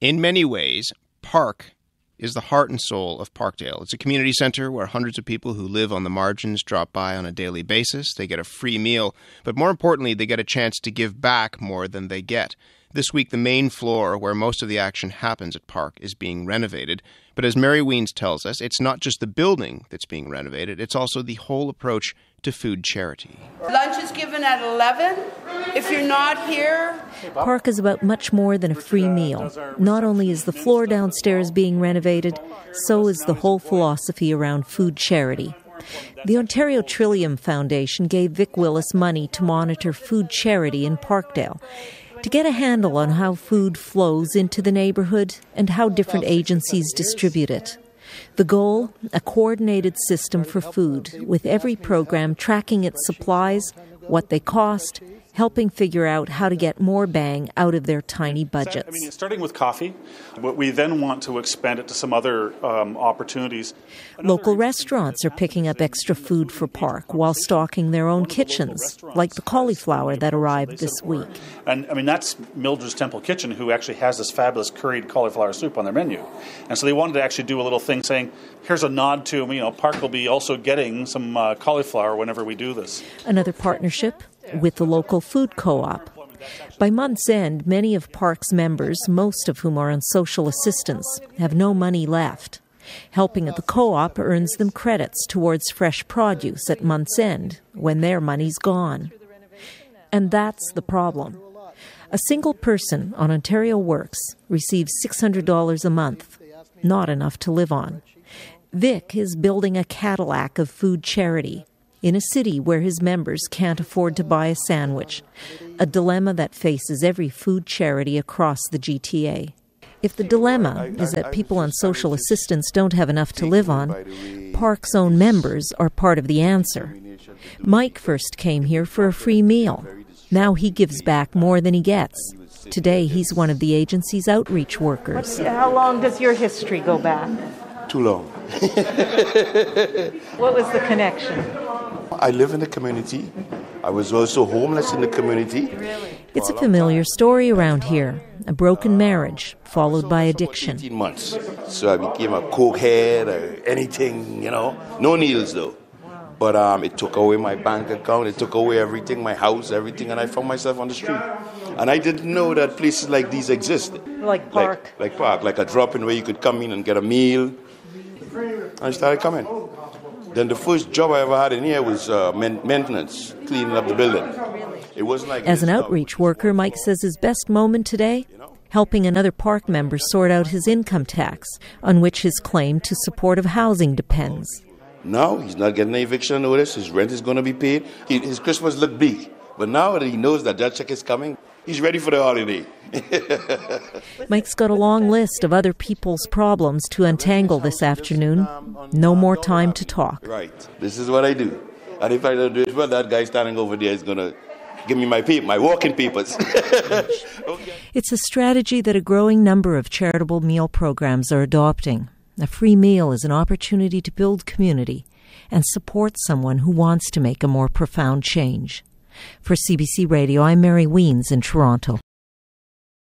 In many ways, Parc is the heart and soul of Parkdale. It's a community centre where hundreds of people who live on the margins drop by on a daily basis. They get a free meal, but more importantly, they get a chance to give back more than they get. This week, the main floor, where most of the action happens at Parc, is being renovated. But as Mary Weens tells us, it's not just the building that's being renovated, it's also the whole approach to food charity. Lunch is given at 11. If you're not here... Parc is about much more than a free meal. Not only is the floor downstairs being renovated, so is the whole philosophy around food charity. The Ontario Trillium Foundation gave Vic Willis money to monitor food charity in Parkdale, to get a handle on how food flows into the neighbourhood and how different agencies distribute it. The goal, a coordinated system for food, with every program tracking its supplies, what they cost, helping figure out how to get more bang out of their tiny budgets. Starting with coffee, but we then want to expand it to some other opportunities. Local restaurants are picking up extra food for Parc while stocking their own kitchens, like the cauliflower that arrived this week. And that's Mildred's Temple Kitchen, who actually has this fabulous curried cauliflower soup on their menu. And so they wanted to actually do a little thing saying, here's a nod to, Parc will be also getting some cauliflower whenever we do this. Another partnership with the local food co-op. By month's end, many of Parc's members, most of whom are on social assistance, have no money left. Helping at the co-op earns them credits towards fresh produce at month's end, when their money's gone. And that's the problem. A single person on Ontario Works receives $600 a month, not enough to live on. Vic is building a Cadillac of food charity in a city where his members can't afford to buy a sandwich, a dilemma that faces every food charity across the GTA. If the dilemma is that people on social assistance don't have enough to live on, Parc's own members are part of the answer. Mike first came here for a free meal. Now he gives back more than he gets. Today he's one of the agency's outreach workers. How long does your history go back? Too long. What was the connection? I live in the community. I was also homeless in the community. It's a familiar story around here. A broken marriage, followed by addiction. 18 months. So I became a cokehead or anything, No needles, though. But it took away my bank account. It took away everything, my house, everything. And I found myself on the street. And I didn't know that places like these existed. Like Parc? Like Parc, like a drop-in where you could come in and get a meal. I started coming. Then the first job I ever had in here was maintenance, cleaning up the building. It wasn't like as an outreach worker, Mike says his best moment today, helping another Parc member sort out his income tax, on which his claim to supportive housing depends. Now he's not getting an eviction notice. His rent is going to be paid. His Christmas looked bleak. But now that he knows that check is coming, he's ready for the holiday. Mike's got a long list of other people's problems to untangle this afternoon. No more time to talk. Right. This is what I do. And if I don't do it well, that guy standing over there is going to give me my walking papers. Okay. It's a strategy that a growing number of charitable meal programs are adopting. A free meal is an opportunity to build community and support someone who wants to make a more profound change. For CBC Radio, I'm Mary Weens in Toronto.